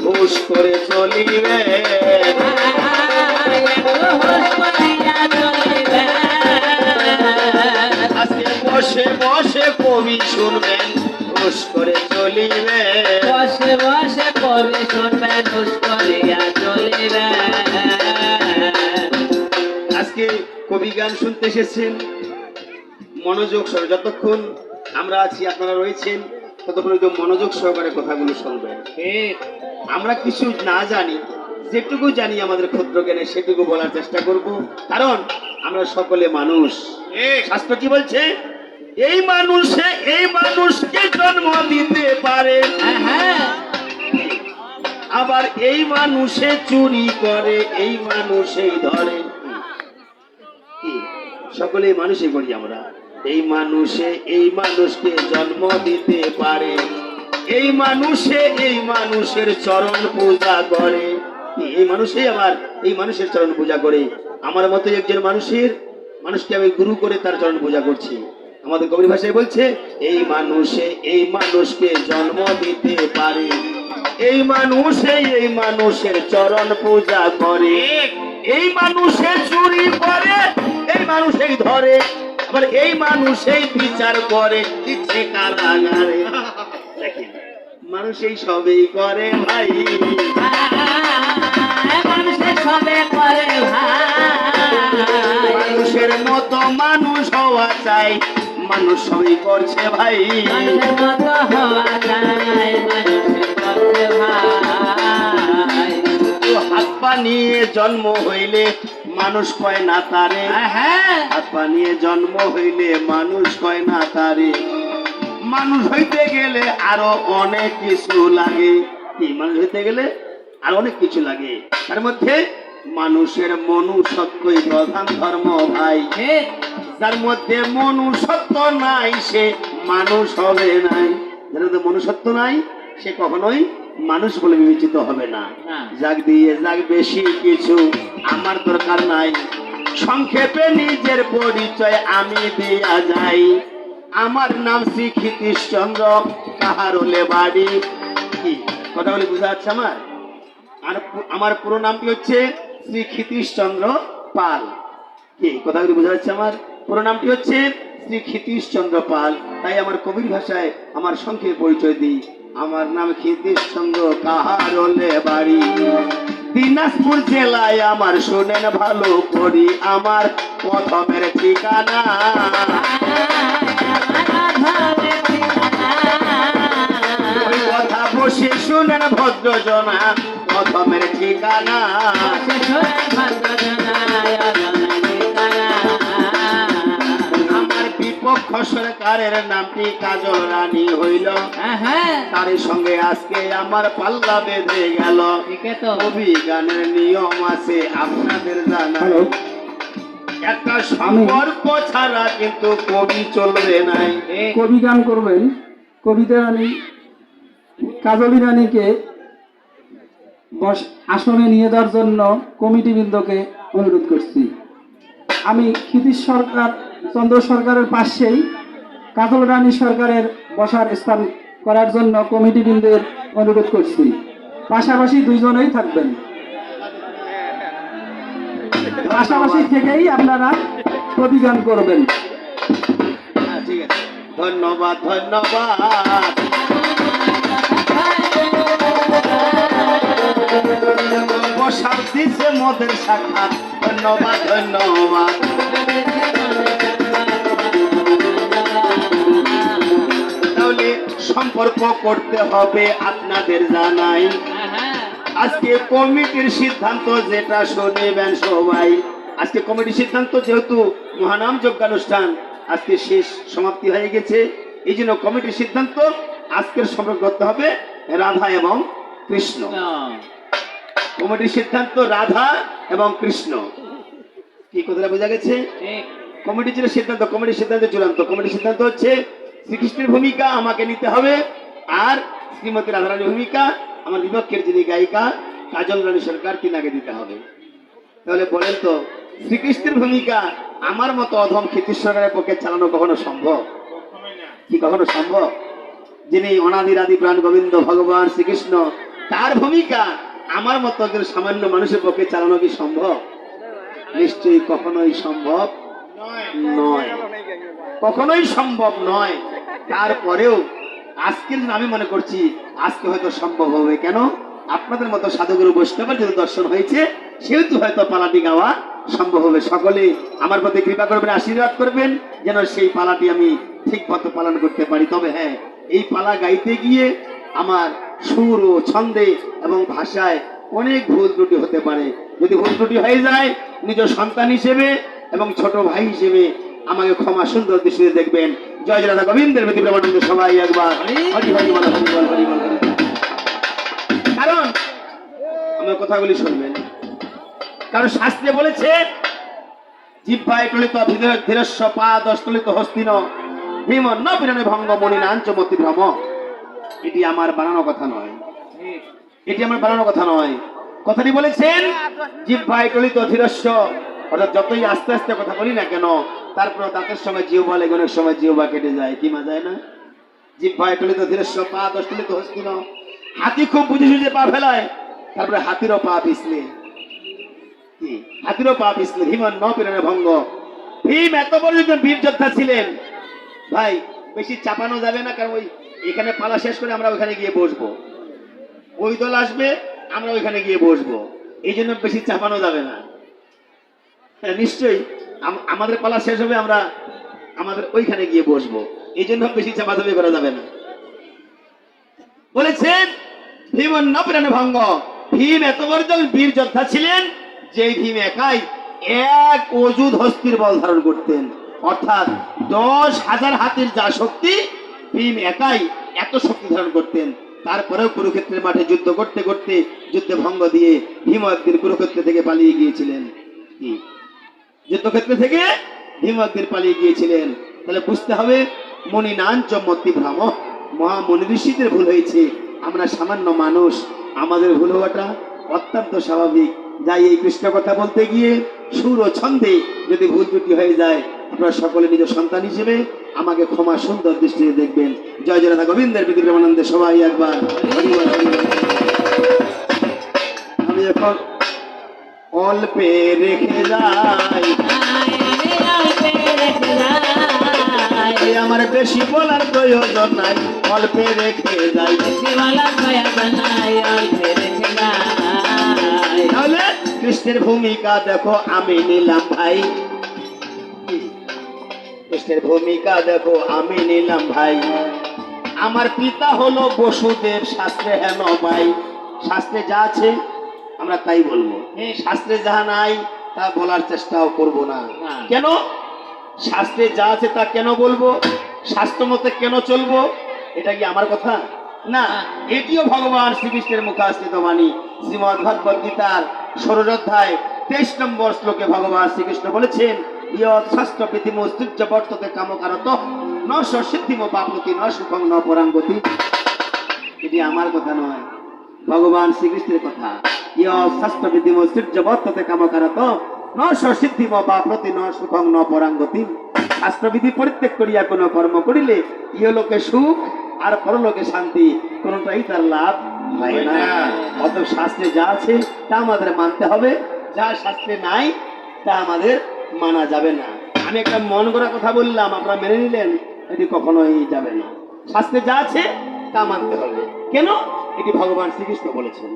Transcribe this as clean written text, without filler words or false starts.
হুশ করে চলিবে। আজকে বসে বসে কবি শুনবেন, হুশ করে চলিবে। বসে বসে কবি শুনবেন, হুশ করিয়া চলিবে। আজকে কবি গান শুনতে এসেছেন, মনোযোগ সহ যতক্ষণ আমরা আছি আপনারা রয়েছেন ততক্ষণ একদম মনোযোগ সহকারে কথাগুলো শুনবেন। আমরা কিছু না জানি, যেটুকু জানি আমাদের ক্ষুদ্র জ্ঞানে সেটুকু বলার চেষ্টা করব, কারণ আমরা সকলে মানুষ। শাস্ত্র কি বলছে? এই মানুষকে জন্ম দিতে পারে, আবার এই মানুষে চুরি করে, এই মানুষেই ধরে। সকলে মানুষই করি আমরা। এই মানুষকে জন্ম দিতে পারে, এই মানুষের চরণ পূজা করে। এই মানুষই আবার এই মানুষের চরণ পূজা করে। আমার মতো একজন মানুষকে আমি গুরু করে তার চরণ পূজা করছি। আমাদের কবির ভাষায় বলছে, এই মানুষকে জন্ম দিতে পারে, এই মানুষের চরণ পূজা করে, এই মানুষে চুরি করে, এই মানুষেই ধরে, আবার এই মানুষেই বিচার করে, দিচ্ছে কারাগারে। দেখেন, মানুষই সবই করে ভাই, মানুষের সবে করে ভাই, মানুষের মতো মানুষ হওয়া চাই, মানুষ সবই করছে ভাই। মানুষের মতো হওয়া যায়, মানুষের করছে ভাই। হাত পা নিয়ে জন্ম হইলে মানুষ কয় না তারে, হাত পা নিয়ে জন্ম হইলে মানুষ কয় না তারে। মানুষ হইতে গেলে আরো অনেক কিছু লাগে। কি মানুষ হইতে গেলে আরো অনেক কিছু লাগে, তার মধ্যে মানুষের মনুষ্যত্বই প্রধান ধর্ম ভাই। যার মধ্যে মনুষ্যত্ব নাই সে মানুষ হবে নাই, যার মধ্যে মনুষ্যত্ব নাই সে কখনোই মানুষ বলে বিবেচিত হবে না। যাক দিয়ে যাক বেশি কিছু আমার দরকার নাই, সংক্ষেপে নিজের পরিচয় আমি দিয়া যাই। আমার নাম শ্রী ক্ষিতীশচন্দ্র, কাহারোলে বাড়ি। কি কথা বলে বুঝা যাচ্ছে? আমার পুরো নামটি হচ্ছে শ্রী ক্ষিতীশচন্দ্র পাল। কি কথা বলে বুঝা যাচ্ছে? আমার পুরো নামটি হচ্ছে শ্রী ক্ষিতীশচন্দ্র পাল। তাই আমার কবির ভাষায় আমার সংক্ষেপে পরিচয় দিই। আমার নাম ক্ষিতীশচন্দ্র, কাহারোলে বাড়ি, দিনাজপুর জেলায় আমার। শোনেন ভালো করি আমার প্রথমের ঠিকানা, কথা বসে শুনেন ভদ্রজনা প্রথমের ঠিকানা। আমার বিপক্ষ সরকারের নামটি কাজল রানী হইল, তার সঙ্গে আজকে আমার পাল্লা বেঁধে গেল। কবি গানের নিয়ম আছে আপনাদের জানা, একটা সম্পর্ক ছাড়া কিন্তু কবি চলবে নাই। কবি গান করবেন, কবিতা রানী কাজলী রানীকে আসনে নিয়ে যাওয়ার জন্য কমিটিবৃন্দকে অনুরোধ করছি। আমি চন্দ্র সরকারের পাশেই কাজল রানী সরকারের বসার স্থান করার জন্য কমিটিবৃন্দের অনুরোধ করছি। পাশাপাশি দুইজনেই থাকবেন, পাশাপাশি থেকেই আপনারা কবি গান করবেন। ঠিক আছে, ধন্যবাদ ধন্যবাদ। বসার দিছে মদের শাখা, ধন্যবাদ ধন্যবাদ। তাহলে সম্পর্ক করতে হবে আপনাদের জানাই। আজকে কমিটির সিদ্ধান্ত যেটা শুনবেন সবাই। আজকে কমিটির সিদ্ধান্ত, যেহেতু মহানাম যজ্ঞানুষ্ঠান আজকে শেষ সমাপ্তি হয়ে গেছে, এই জন্য কমিটির সিদ্ধান্ত আজকের সম্পর্ক করতে হবে রাধা এবং কৃষ্ণ। কমিটির সিদ্ধান্ত রাধা এবং কৃষ্ণ। কি কথাটা বোঝা গেছে? কমিটির ছিল সিদ্ধান্ত, কমিটির সিদ্ধান্ত চূড়ান্ত। কমিটির সিদ্ধান্ত হচ্ছে শ্রীকৃষ্ণের ভূমিকা আমাকে নিতে হবে, আর শ্রীমতী রাধারানীর ভূমিকা আমার বিপক্ষের যিনি গায়িকা কাজল রানী সরকার তিনাকে দিতে হবে। তাহলে বলেন তো, শ্রীকৃষ্ণের ভূমিকা আমার মতো অধম ক্ষিতীশ্বরের পক্ষে চালানো কখনো সম্ভব? কি কখনো সম্ভব? যিনি অনাদির আদি প্রাণ গোবিন্দ ভগবান শ্রীকৃষ্ণ তার ভূমিকা আমার মতো একজন সামান্য মানুষের পক্ষে চালানো কি সম্ভব? নিশ্চয়ই কখনোই সম্ভব নয়, কখনোই সম্ভব নয়। তারপরেও আজকের দিন আমি মনে করছি আজকে হয়তো সম্ভব হবে। কেন? আপনাদের মতো সাধুগুরু বৈষ্ণবের যদি দর্শন হয়েছে, সেহেতু হয়তো পালাটি গাওয়া সম্ভব হবে। সকলে আমার প্রতি কৃপা করবেন, আশীর্বাদ করবেন যেন সেই পালাটি আমি ঠিক মতো পালন করতে পারি। তবে হ্যাঁ, এই পালা গাইতে গিয়ে আমার সুর ও ছন্দে এবং ভাষায় অনেক ভুল ত্রুটি হতে পারে। যদি ভুল ত্রুটি হয়ে যায়, নিজ সন্তান হিসেবে এবং ছোট ভাই হিসেবে আমাকে ক্ষমা সুন্দর দৃষ্টিতে দেখবেন। জয় জয় রাধা গোবিন্দের প্রতি প্রেমানন্দ সবাই একবার হরি হরি বল, হরি বল, হরি বল, হরি বল। কারণ আমার কথাগুলি শুনবেন, কারণ শাস্ত্রে বলেছে জিহ্বায় টলিত ধীরস্ব পা দশতলিত হস্তিন ভীম ন পিরণে ভঙ্গ মণি নাঞ্চমতি ভ্রম। এটি আমার বানানো কথা নয়, এটি আমার বানানো কথা নয়। কথাটি বলেছেন জিহ্বায় টলিত ধীরস্ব, অর্থাৎ যতই আস্তে আস্তে কথা বলি না কেন, তারপর দাঁতের সঙ্গে জিহ্বা লেগে অনেক সময় জিহ্বা কেটে যায়। কি মা যায় না? জিহ্বায় টলিত ধীরস্ব পা দশতলিত হস্তিন। হাতি খুব বুঝে সুঝে পা ফেলায়, তারপরে হাতিরও পা পিছলে, হাতিরও পা পিছলে ভীম ন পিরণে ভঙ্গ। ভীম এত বড় একজন বীর যোদ্ধা ছিলেন ভাই, বেশি চাপানো যাবে না। কারণ ওই এখানে পালা শেষ করে আমরা ওইখানে গিয়ে বসবো, ওই দল আসবে, আমরা ওইখানে গিয়ে বসবো, এই জন্য বেশি চাপানো যাবে না। হ্যাঁ, নিশ্চয়ই আমাদের পালা শেষ হবে, আমরা আমাদের ওইখানে গিয়ে বসবো, এই জন্য বেশি চাপাচাপি করা যাবে না। বলেছেন ভীম ন পিরণে ভঙ্গ। ভীম এত বড় বীর যোদ্ধা ছিলেন যে ভীম একাই এক অযুত হস্তির বল ধারণ করতেন, অর্থাৎ 10,000 হাতির যা শক্তি, ভীম একাই এত শক্তি ধারণ করতেন। তারপরেও কুরুক্ষেত্রের মাঠে যুদ্ধ করতে করতে যুদ্ধে ভঙ্গ দিয়ে ভীম একদিন কুরুক্ষেত্র থেকে পালিয়ে গিয়েছিলেন। কি যুদ্ধক্ষেত্র থেকে ভীম একদিন পালিয়ে গিয়েছিলেন। তাহলে বুঝতে হবে মণি নাঞ্চমতি ভ্রম, মহামণি ঋষিদের ভুল হয়েছে। আমরা সামান্য মানুষ, আমাদের ভুল হওয়াটা অত্যন্ত স্বাভাবিক। যাই এই কৃষ্ণ কথা বলতে গিয়ে সুর ও ছন্দে যদি ভুল ত্রুটি হয়ে যায়, আপনারা সকলে নিজ সন্তান হিসেবে আমাকে ক্ষমা সুন্দর দৃষ্টিতে দেখবেন। জয় জয় রাধা গোবিন্দের প্রতি প্রেমানন্দে সবাই একবার হরি বল, হরি বল। আমি এখন অল্পে রেখে যাই, আমার বেশি বলার প্রয়োজন নাই, অল্পে রেখে যাই। তাহলে কৃষ্ণের ভূমিকা দেখো আমি নিলাম ভাই, কৃষ্ণের ভূমিকা দেখো আমি নিলাম ভাই। আমার পিতা হলো বসুদেব, শাস্ত্রে হেন ভাই। শাস্ত্রে যা আছে আমরা তাই বলবো, শাস্ত্রে যা নাই তা বলার চেষ্টাও করব না। কেন? শাস্ত্রে যা আছে তা কেন বলবো, শাস্ত্র মতে কেন চলবো, এটা কি আমার কথা না? এটিও ভগবান শ্রীকৃষ্ণের মুখাশ্রিত বাণী। শ্রীমদ্ ভগবদ্ গীতার 16 অধ্যায় 23 নম্বর শ্লোকে ভগবান শ্রীকৃষ্ণ বলেছেন ইয়ৎ শাস্ত্র প্রীতিমস্তুজ্য বর্ততে কামকারত ন সিদ্ধিম পাপ্নতি ন সুখং ন পরাঙ্গতি। এটি আমার কথা নয়, ভগবান শ্রীকৃষ্ণের কথা। ইয়ৎ শাস্ত্র প্রীতিমস্তুজ্য বর্ততে কামকারত ন সিদ্ধিম পাপ্নতি ন সুখং ন পরাঙ্গতি। শাস্ত্রবিধি পরিত্যাগ করিয়া কোনো কর্ম করিলে ইহলোকে সুখ আর পরলোকে শান্তি, কোনটাই তার লাভ হয় না। অত শাস্ত্রে যা আছে তা আমাদের মানতে হবে, যা শাস্ত্রে নাই তা আমাদের মানা যাবে না। আমি একটা মন গড়া কথা বললাম, আপনারা মেনে নিলেন, এটি কখনোই যাবে না। শাস্ত্রে যা আছে তা মানতে হবে। কেন? এটি ভগবান শ্রীকৃষ্ণ বলেছেন।